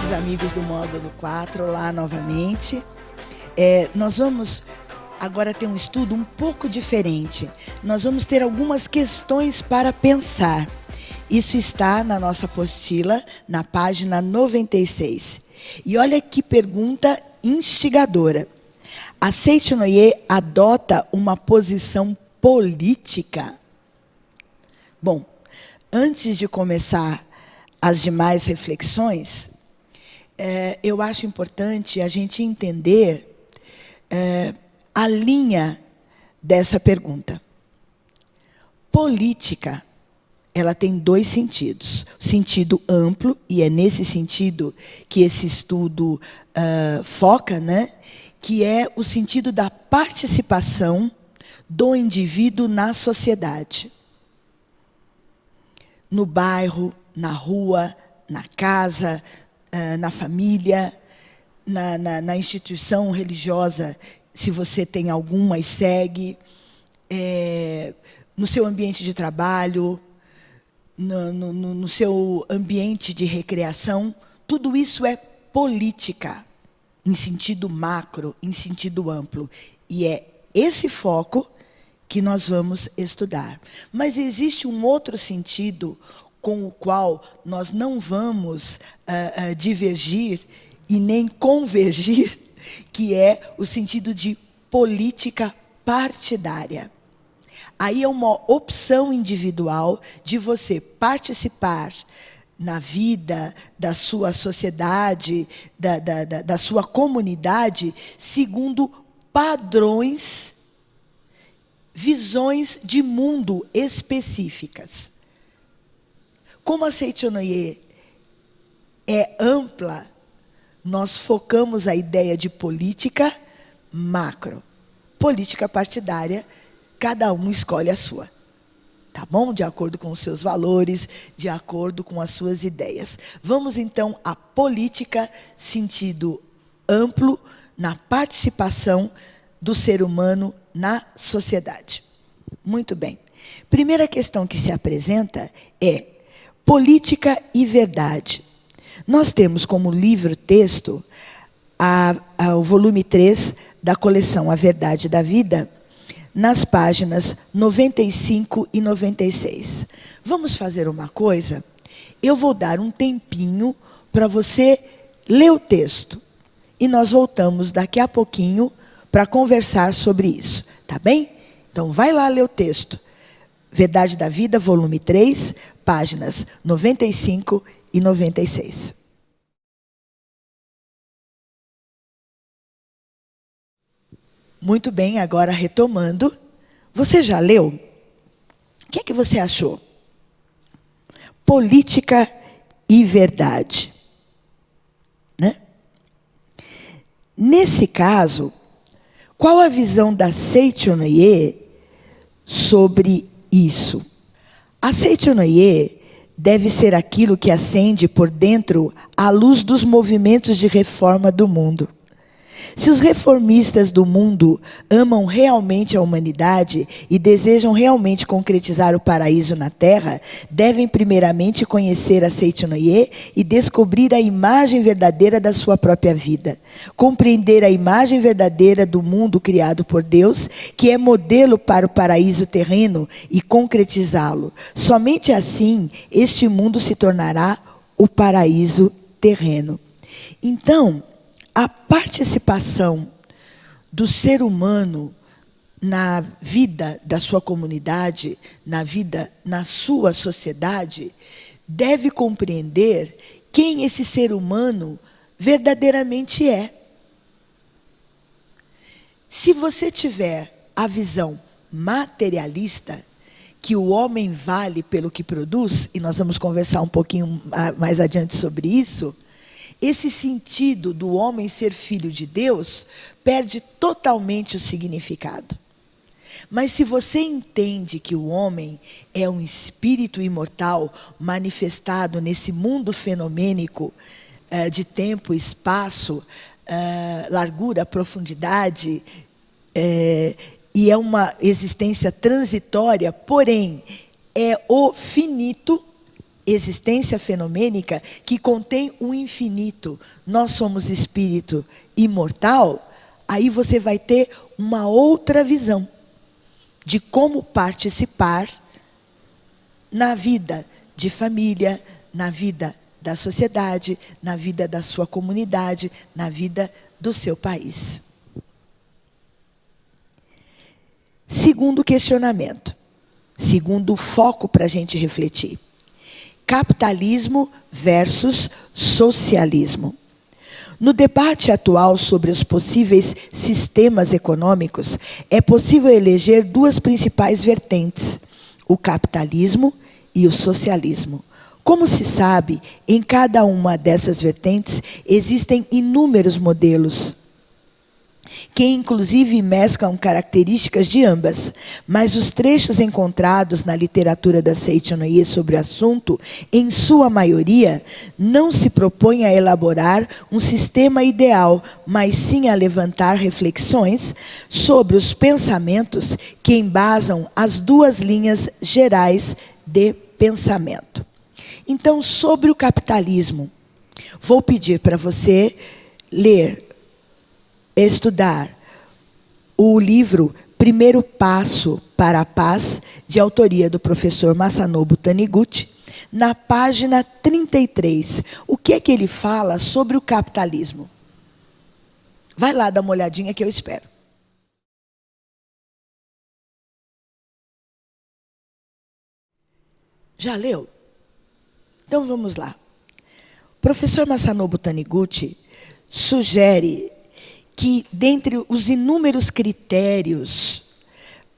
queridos amigos do módulo 4, olá novamente. Nós vamos agora ter um estudo um pouco diferente. Nós vamos ter algumas questões para pensar. Isso está na nossa apostila, na página 96. E olha que pergunta instigadora. A Seicho-no-ie adota uma posição política? Bom, antes de começar as demais reflexões, eu acho importante a gente entender a linha dessa pergunta. Política, ela tem dois sentidos. Sentido amplo, e é nesse sentido que esse estudo foca, né? Que é o sentido da participação do indivíduo na sociedade. No bairro, na rua, na casa, na família, na instituição religiosa, se você tem alguma e segue, no seu ambiente de trabalho, no seu ambiente de recreação, tudo isso é política, em sentido macro, em sentido amplo. E é esse foco que nós vamos estudar. Mas existe um outro sentido com o qual nós não vamos divergir e nem convergir, que é o sentido de política partidária. Aí é uma opção individual de você participar na vida da sua sociedade, da sua comunidade, segundo padrões, visões de mundo específicas. Como a Seicho-no-ie é ampla, nós focamos a ideia de política macro. Política partidária, cada um escolhe a sua. Tá bom? De acordo com os seus valores, de acordo com as suas ideias. Vamos, então, à política, sentido amplo, na participação do ser humano na sociedade. Muito bem. Primeira questão que se apresenta é política e verdade. Nós temos como livro-texto o volume 3 da coleção A Verdade da Vida, nas páginas 95 e 96. Vamos fazer uma coisa? Eu vou dar um tempinho para você ler o texto. E nós voltamos daqui a pouquinho para conversar sobre isso. Tá bem? Então, vai lá ler o texto. Verdade da Vida, volume 3, páginas 95 e 96. Muito bem, agora retomando. Você já leu? O que é que você achou? Política e verdade. Né? Nesse caso, qual a visão da Seicho-no-ie sobre isso? A Seicho-no-ie deve ser aquilo que acende por dentro a luz dos movimentos de reforma do mundo. Se os reformistas do mundo amam realmente a humanidade e desejam realmente concretizar o paraíso na Terra, devem primeiramente conhecer a Seicho-no-ie e descobrir a imagem verdadeira da sua própria vida. Compreender a imagem verdadeira do mundo criado por Deus, que é modelo para o paraíso terreno, e concretizá-lo. Somente assim, este mundo se tornará o paraíso terreno. Então, a participação do ser humano na vida da sua comunidade, na vida na sua sociedade, deve compreender quem esse ser humano verdadeiramente é. Se você tiver a visão materialista, que o homem vale pelo que produz, e nós vamos conversar um pouquinho mais adiante sobre isso, esse sentido do homem ser filho de Deus perde totalmente o significado. Mas se você entende que o homem é um espírito imortal manifestado nesse mundo fenomênico de tempo, espaço, largura, profundidade, e é uma existência transitória, porém é o finito, existência fenomênica que contém o infinito, nós somos espírito imortal, aí você vai ter uma outra visão de como participar na vida de família, na vida da sociedade, na vida da sua comunidade, na vida do seu país. Segundo questionamento, segundo foco para a gente refletir. Capitalismo versus socialismo. No debate atual sobre os possíveis sistemas econômicos, é possível eleger duas principais vertentes, o capitalismo e o socialismo. Como se sabe, em cada uma dessas vertentes existem inúmeros modelos, que inclusive mesclam características de ambas, mas os trechos encontrados na literatura da Seichonoye sobre o assunto, em sua maioria, não se propõem a elaborar um sistema ideal, mas sim a levantar reflexões sobre os pensamentos que embasam as duas linhas gerais de pensamento. Então, sobre o capitalismo, vou pedir para você ler, estudar o livro Primeiro Passo para a Paz, de autoria do professor Masanobu Taniguchi, na página 33. O que é que ele fala sobre o capitalismo? Vai lá dar uma olhadinha que eu espero. Já leu? Então vamos lá. O professor Masanobu Taniguchi sugere que, dentre os inúmeros critérios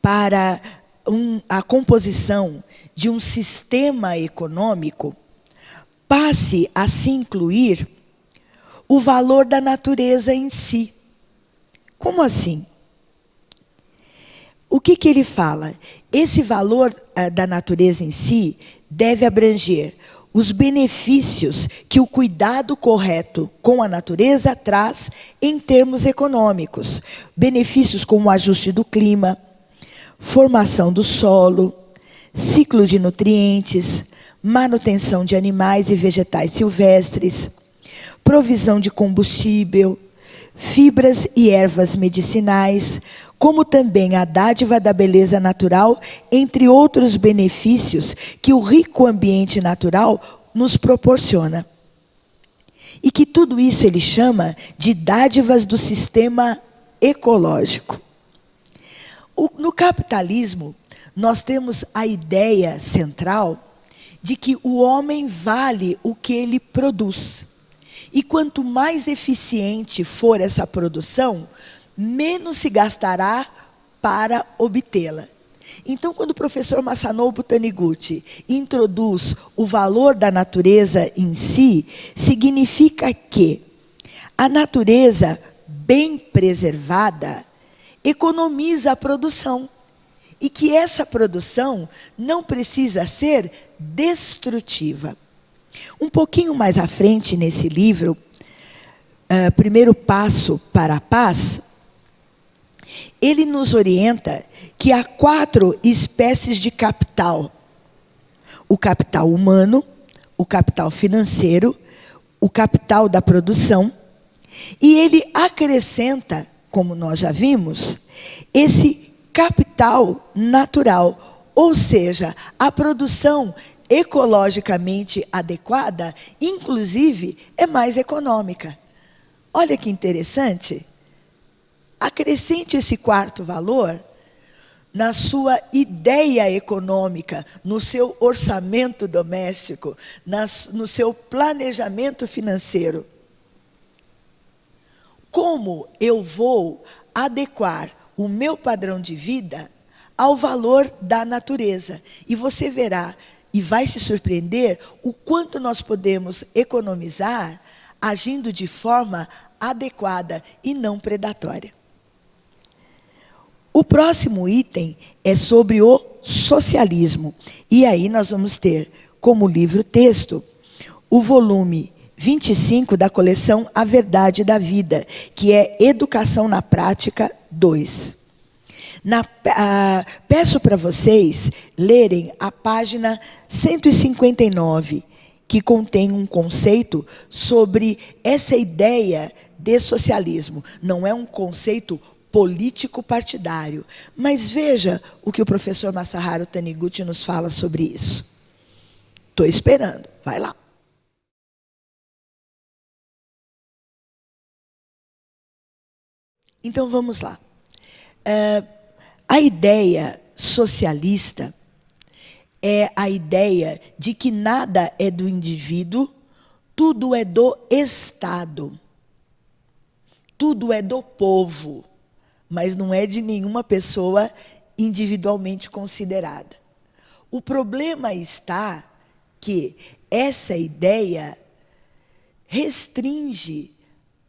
para a composição de um sistema econômico, passe a se incluir o valor da natureza em si. Como assim? O que ele fala? Esse valor da natureza em si deve abranger os benefícios que o cuidado correto com a natureza traz em termos econômicos. Benefícios como o ajuste do clima, formação do solo, ciclo de nutrientes, manutenção de animais e vegetais silvestres, provisão de combustível, fibras e ervas medicinais, como também a dádiva da beleza natural, entre outros benefícios que o rico ambiente natural nos proporciona. E que tudo isso ele chama de dádivas do sistema ecológico. No capitalismo, nós temos a ideia central de que o homem vale o que ele produz. E quanto mais eficiente for essa produção, menos se gastará para obtê-la. Então, quando o professor Masanobu Taniguchi introduz o valor da natureza em si, significa que a natureza bem preservada economiza a produção. E que essa produção não precisa ser destrutiva. Um pouquinho mais à frente, nesse livro, Primeiro Passo para a Paz, ele nos orienta que há 4 espécies de capital. O capital humano, o capital financeiro, o capital da produção. E ele acrescenta, como nós já vimos, esse capital natural, ou seja, a produção ecologicamente adequada, inclusive, é mais econômica. Olha que interessante. Acrescente esse 4º valor na sua ideia econômica, no seu orçamento doméstico, no seu planejamento financeiro. Como eu vou adequar o meu padrão de vida ao valor da natureza? E você verá e vai se surpreender o quanto nós podemos economizar agindo de forma adequada e não predatória. O próximo item é sobre o socialismo. E aí nós vamos ter como livro-texto o volume 25 da coleção A Verdade da Vida, que é Educação na Prática 2. Peço para vocês lerem a página 159, que contém um conceito sobre essa ideia de socialismo. Não é um conceito político-partidário. Mas veja o que o professor Masaharu Taniguchi nos fala sobre isso. Estou esperando. Vai lá. Então, vamos lá. A ideia socialista é a ideia de que nada é do indivíduo, tudo é do Estado. Tudo é do povo, mas não é de nenhuma pessoa individualmente considerada. O problema está que essa ideia restringe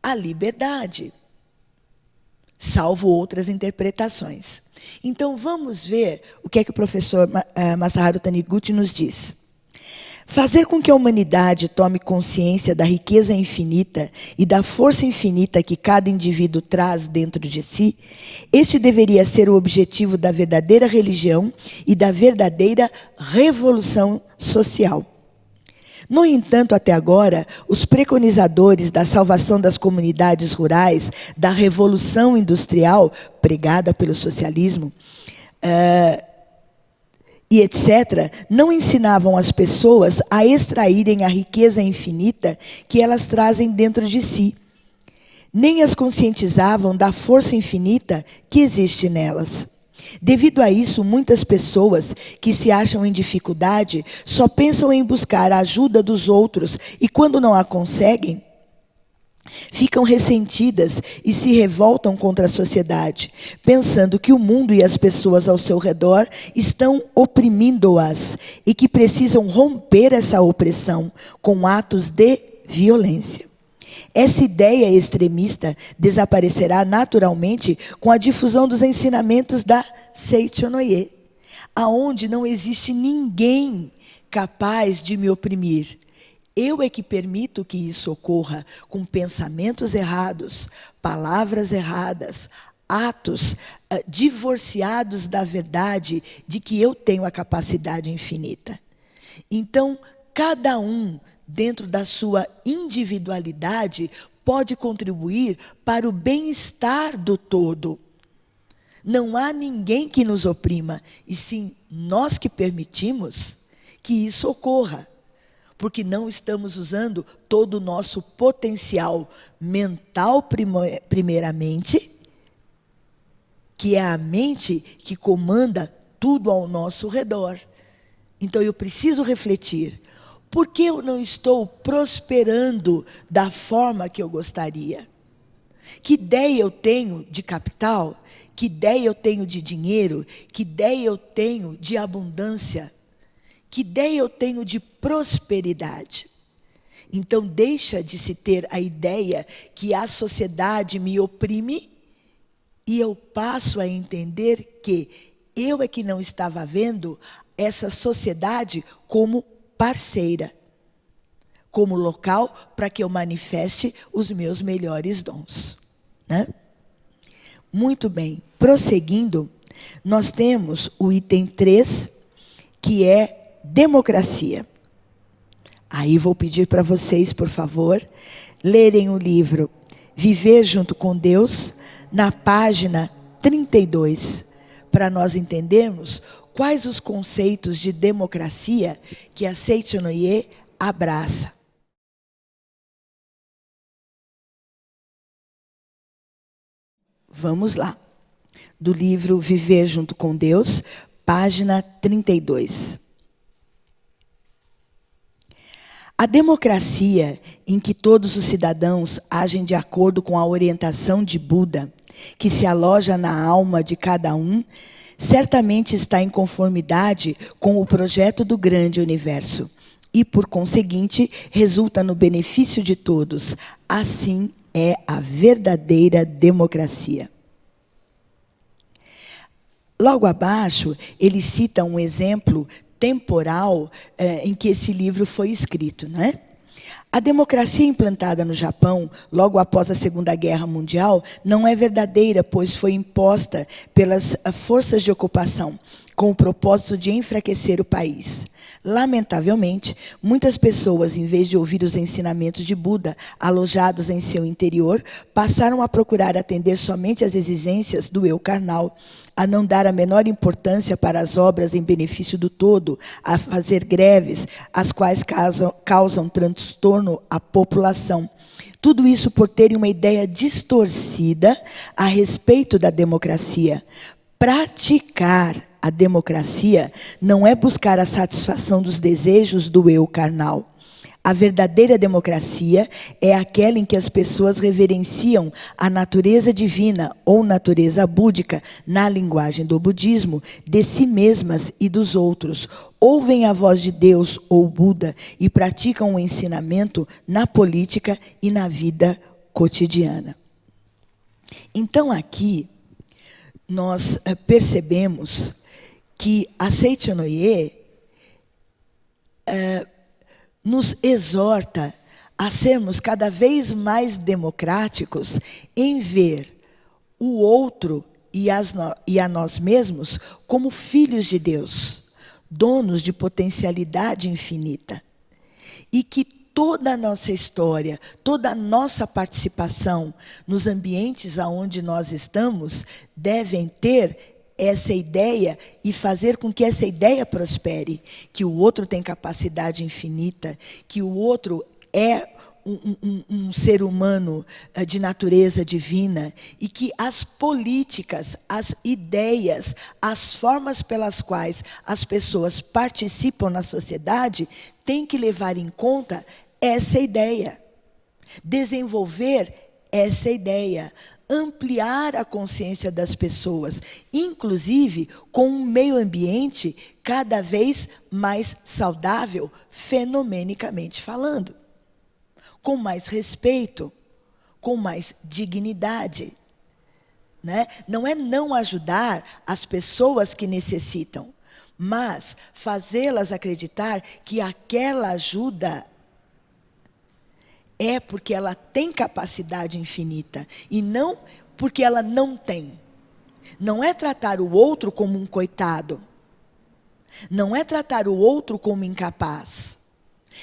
a liberdade, salvo outras interpretações. Então, vamos ver o que é que o professor Masaharu Taniguchi nos diz. Fazer com que a humanidade tome consciência da riqueza infinita e da força infinita que cada indivíduo traz dentro de si, este deveria ser o objetivo da verdadeira religião e da verdadeira revolução social. No entanto, até agora, os preconizadores da salvação das comunidades rurais, da revolução industrial pregada pelo socialismo, e etc., não ensinavam as pessoas a extraírem a riqueza infinita que elas trazem dentro de si, nem as conscientizavam da força infinita que existe nelas. Devido a isso, muitas pessoas que se acham em dificuldade só pensam em buscar a ajuda dos outros e, quando não a conseguem, ficam ressentidas e se revoltam contra a sociedade, pensando que o mundo e as pessoas ao seu redor estão oprimindo-as e que precisam romper essa opressão com atos de violência. Essa ideia extremista desaparecerá naturalmente com a difusão dos ensinamentos da Seichonoye, aonde não existe ninguém capaz de me oprimir. Eu é que permito que isso ocorra com pensamentos errados, palavras erradas, atos divorciados da verdade de que eu tenho a capacidade infinita. Então, cada um, dentro da sua individualidade, pode contribuir para o bem-estar do todo. Não há ninguém que nos oprima, e sim nós que permitimos que isso ocorra. Porque não estamos usando todo o nosso potencial mental, primeiramente, que é a mente que comanda tudo ao nosso redor. Então, eu preciso refletir. Por que eu não estou prosperando da forma que eu gostaria? Que ideia eu tenho de capital? Que ideia eu tenho de dinheiro? Que ideia eu tenho de abundância? Que ideia eu tenho de prosperidade? Então, deixa de se ter a ideia que a sociedade me oprime e eu passo a entender que eu é que não estava vendo essa sociedade como parceira, como local para que eu manifeste os meus melhores dons, né? Muito bem, prosseguindo, nós temos o item 3, que é democracia. Aí vou pedir para vocês, por favor, lerem o livro Viver Junto com Deus, na página 32, para nós entendermos quais os conceitos de democracia que a Seichonoye abraça. Vamos lá. Do livro Viver Junto com Deus, página 32. A democracia, em que todos os cidadãos agem de acordo com a orientação de Buda, que se aloja na alma de cada um, certamente está em conformidade com o projeto do grande universo e, por conseguinte, resulta no benefício de todos. Assim é a verdadeira democracia. Logo abaixo, ele cita um exemplo temporal em que esse livro foi escrito, né? A democracia implantada no Japão, logo após a Segunda Guerra Mundial, não é verdadeira, pois foi imposta pelas forças de ocupação, com o propósito de enfraquecer o país. Lamentavelmente, muitas pessoas, em vez de ouvir os ensinamentos de Buda, alojados em seu interior, passaram a procurar atender somente às exigências do eu carnal, a não dar a menor importância para as obras em benefício do todo, a fazer greves, as quais causam transtorno à população. Tudo isso por terem uma ideia distorcida a respeito da democracia. Praticar a democracia não é buscar a satisfação dos desejos do eu carnal. A verdadeira democracia é aquela em que as pessoas reverenciam a natureza divina ou natureza búdica, na linguagem do budismo, de si mesmas e dos outros, ouvem a voz de Deus ou Buda e praticam o ensinamento na política e na vida cotidiana. Então, aqui, nós percebemos que a Seicho-no-ie nos exorta a sermos cada vez mais democráticos em ver o outro e a nós mesmos como filhos de Deus, donos de potencialidade infinita. E que toda a nossa história, toda a nossa participação nos ambientes aonde nós estamos devem ter essa ideia e fazer com que essa ideia prospere, que o outro tem capacidade infinita, que o outro é um ser humano de natureza divina e que as políticas, as ideias, as formas pelas quais as pessoas participam na sociedade têm que levar em conta essa ideia, desenvolver essa ideia, ampliar a consciência das pessoas, inclusive com um meio ambiente cada vez mais saudável, fenomenicamente falando, com mais respeito, com mais dignidade, né? Não é não ajudar as pessoas que necessitam, mas fazê-las acreditar que aquela ajuda é porque ela tem capacidade infinita e não porque ela não tem. Não é tratar o outro como um coitado. Não é tratar o outro como incapaz.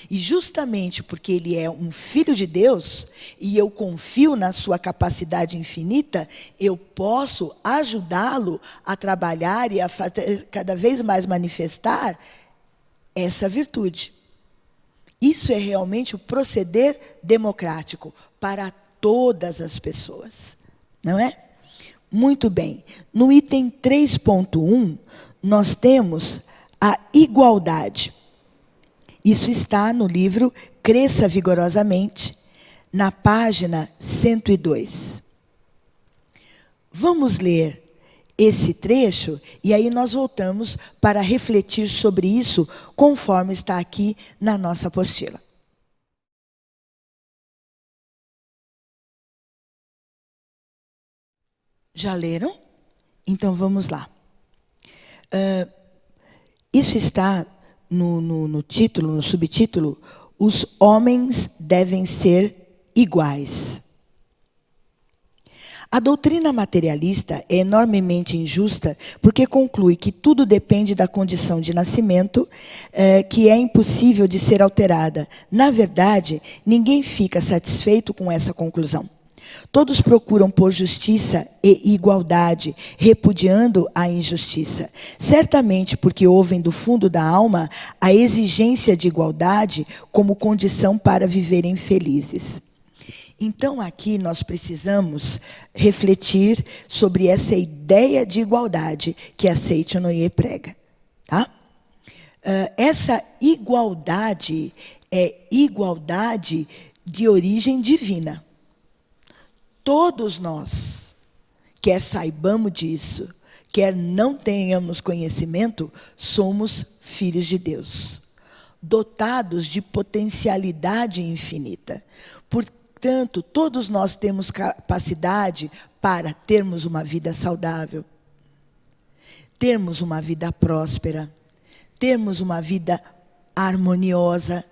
E justamente porque ele é um filho de Deus e eu confio na sua capacidade infinita, eu posso ajudá-lo a trabalhar e a fazer cada vez mais manifestar essa virtude. Isso é realmente o proceder democrático para todas as pessoas, não é? Muito bem. No item 3.1, nós temos a igualdade. Isso está no livro Cresça Vigorosamente, na página 102. Vamos ler esse trecho, e aí nós voltamos para refletir sobre isso, conforme está aqui na nossa apostila. Já leram? Então vamos lá. Isso está no título, no subtítulo, os homens devem ser iguais. A doutrina materialista é enormemente injusta porque conclui que tudo depende da condição de nascimento, que é impossível de ser alterada. Na verdade, ninguém fica satisfeito com essa conclusão. Todos procuram por justiça e igualdade, repudiando a injustiça. Certamente porque ouvem do fundo da alma a exigência de igualdade como condição para viverem felizes. Então, aqui nós precisamos refletir sobre essa ideia de igualdade que a Seicho-no-ie prega. Tá? Essa igualdade é igualdade de origem divina. Todos nós, quer saibamos disso, quer não tenhamos conhecimento, somos filhos de Deus, dotados de potencialidade infinita. Portanto, todos nós temos capacidade para termos uma vida saudável, termos uma vida próspera, termos uma vida harmoniosa,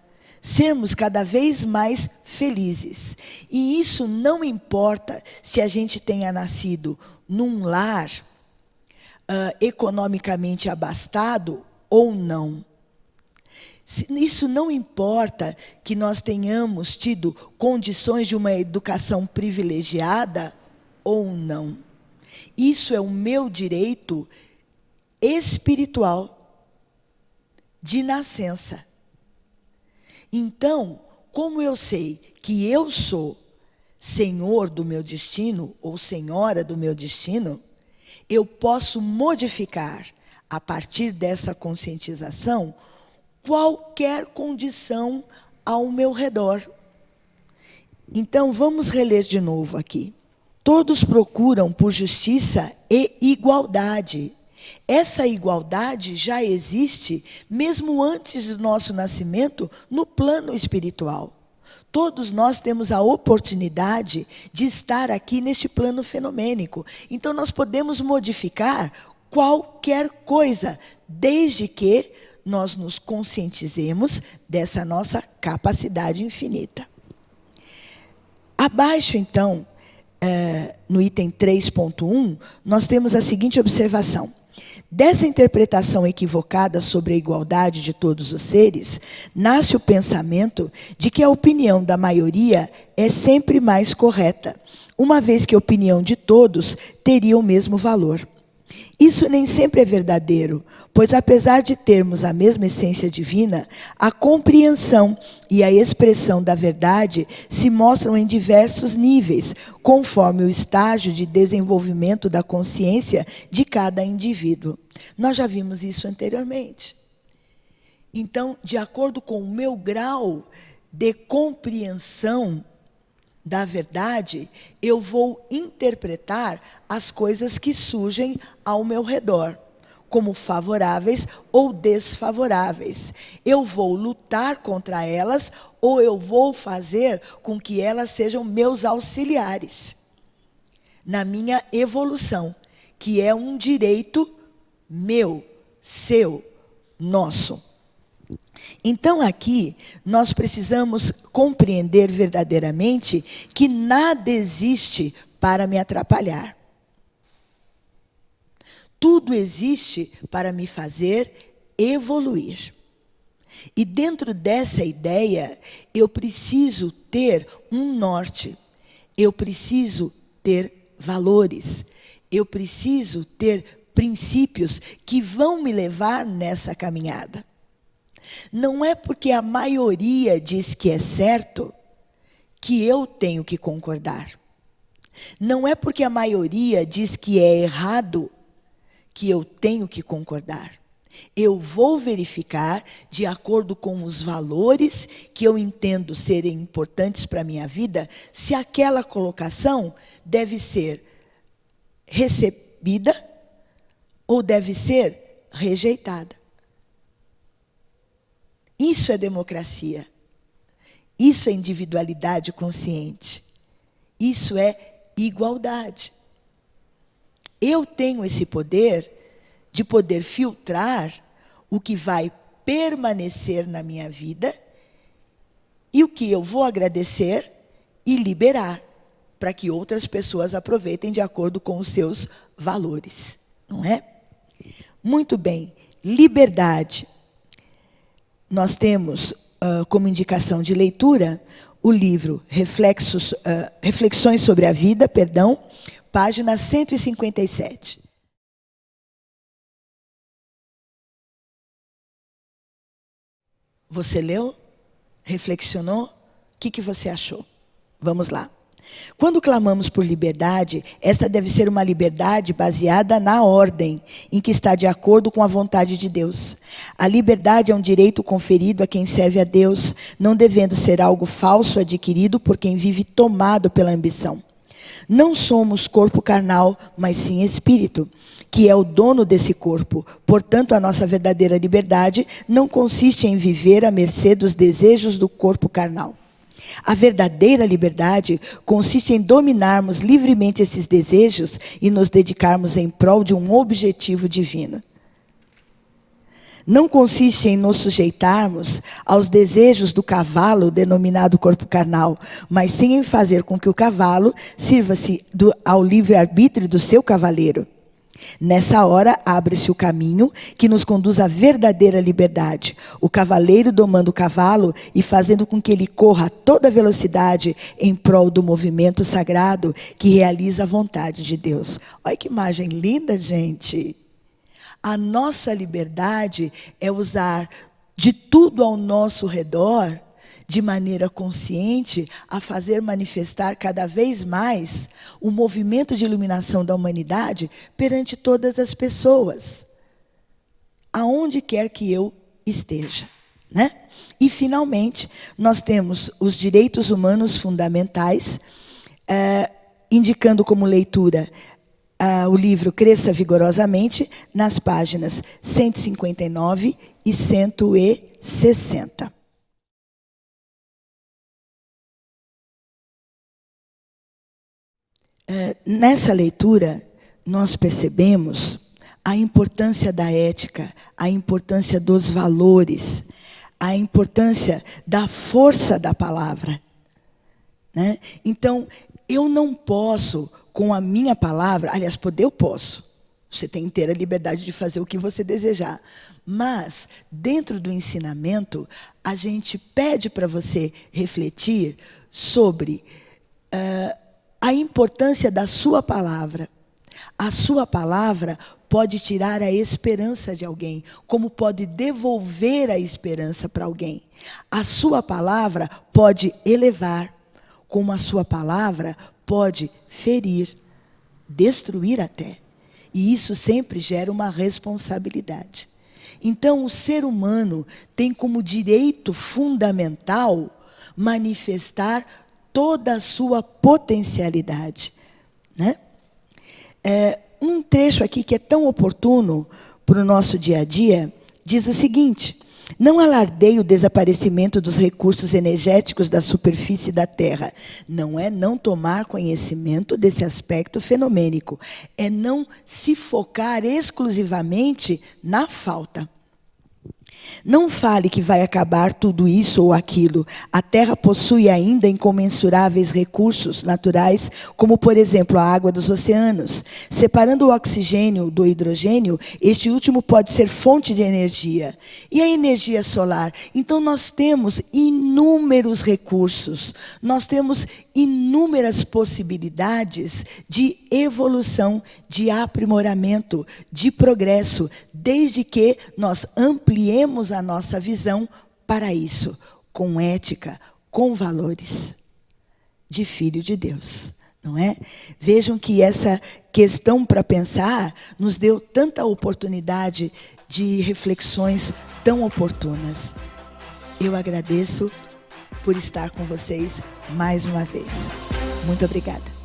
sermos cada vez mais felizes. E isso não importa se a gente tenha nascido num lar economicamente abastado ou não. Isso não importa que nós tenhamos tido condições de uma educação privilegiada ou não. Isso é o meu direito espiritual de nascença. Então, como eu sei que eu sou senhor do meu destino ou senhora do meu destino, eu posso modificar, a partir dessa conscientização, qualquer condição ao meu redor. Então, vamos reler de novo aqui. Todos procuram por justiça e igualdade. Essa igualdade já existe, mesmo antes do nosso nascimento, no plano espiritual. Todos nós temos a oportunidade de estar aqui neste plano fenomênico. Então, nós podemos modificar qualquer coisa, desde que nós nos conscientizemos dessa nossa capacidade infinita. Abaixo, então, no item 3.1, nós temos a seguinte observação. Dessa interpretação equivocada sobre a igualdade de todos os seres, nasce o pensamento de que a opinião da maioria é sempre mais correta, uma vez que a opinião de todos teria o mesmo valor. Isso nem sempre é verdadeiro, pois apesar de termos a mesma essência divina, a compreensão e a expressão da verdade se mostram em diversos níveis, conforme o estágio de desenvolvimento da consciência de cada indivíduo. Nós já vimos isso anteriormente. Então, de acordo com o meu grau de compreensão da verdade, eu vou interpretar as coisas que surgem ao meu redor, como favoráveis ou desfavoráveis. Eu vou lutar contra elas ou eu vou fazer com que elas sejam meus auxiliares na minha evolução, que é um direito meu, seu, nosso. Então, aqui, nós precisamos compreender verdadeiramente que nada existe para me atrapalhar. Tudo existe para me fazer evoluir. E dentro dessa ideia, eu preciso ter um norte. Eu preciso ter valores. Eu preciso ter princípios que vão me levar nessa caminhada. Não é porque a maioria diz que é certo que eu tenho que concordar. Não é porque a maioria diz que é errado que eu tenho que concordar. Eu vou verificar, de acordo com os valores que eu entendo serem importantes para a minha vida, se aquela colocação deve ser recebida ou deve ser rejeitada. Isso é democracia. Isso é individualidade consciente. Isso é igualdade. Eu tenho esse poder de poder filtrar o que vai permanecer na minha vida e o que eu vou agradecer e liberar para que outras pessoas aproveitem de acordo com os seus valores. Não é? Muito bem. Liberdade. Nós temos como indicação de leitura o livro Reflexões sobre a Vida, página 157. Você leu? Reflexionou? O que você achou? Vamos lá. Quando clamamos por liberdade, esta deve ser uma liberdade baseada na ordem, em que está de acordo com a vontade de Deus. A liberdade é um direito conferido a quem serve a Deus, não devendo ser algo falso adquirido por quem vive tomado pela ambição. Não somos corpo carnal, mas sim espírito, que é o dono desse corpo. Portanto, a nossa verdadeira liberdade não consiste em viver à mercê dos desejos do corpo carnal. A verdadeira liberdade consiste em dominarmos livremente esses desejos e nos dedicarmos em prol de um objetivo divino. não consiste em nos sujeitarmos aos desejos do cavalo, denominado corpo carnal, mas sim em fazer com que o cavalo sirva-se ao livre-arbítrio do seu cavaleiro. Nessa hora, abre-se o caminho que nos conduz à verdadeira liberdade. O cavaleiro domando o cavalo e fazendo com que ele corra a toda velocidade em prol do movimento sagrado que realiza a vontade de Deus. Olha que imagem linda, gente! A nossa liberdade é usar de tudo ao nosso redor, de maneira consciente, a fazer manifestar cada vez mais o movimento de iluminação da humanidade perante todas as pessoas, aonde quer que eu esteja, né? E, finalmente, nós temos os direitos humanos fundamentais, indicando como leitura o livro Cresça Vigorosamente, nas páginas 159 e 160. Nessa leitura, nós percebemos a importância da ética, a importância dos valores, a importância da força da palavra, né? Então, eu não posso, com a minha palavra, aliás, poder eu posso. Você tem inteira liberdade de fazer o que você desejar. Mas, dentro do ensinamento, a gente pede para você refletir sobre a importância da sua palavra. A sua palavra pode tirar a esperança de alguém, como pode devolver a esperança para alguém. A sua palavra pode elevar, como a sua palavra pode ferir, destruir até. E isso sempre gera uma responsabilidade. Então, o ser humano tem como direito fundamental manifestar toda a sua potencialidade, né? Um trecho aqui que é tão oportuno para o nosso dia a dia, diz o seguinte: não alardeie o desaparecimento dos recursos energéticos da superfície da Terra. Não é não tomar conhecimento desse aspecto fenomênico, é não se focar exclusivamente na falta. Não fale que vai acabar tudo isso ou aquilo. A Terra possui ainda incomensuráveis recursos naturais, como, por exemplo, a água dos oceanos. Separando o oxigênio do hidrogênio, este último pode ser fonte de energia. E a energia solar? Então, nós temos inúmeros recursos. Nós temos inúmeras possibilidades de evolução, de aprimoramento, de progresso, desde que nós ampliemos a nossa visão para isso, com ética, com valores de filho de Deus, não é? Vejam que essa questão para pensar nos deu tanta oportunidade de reflexões tão oportunas. Eu agradeço por estar com vocês mais uma vez. Muito obrigada.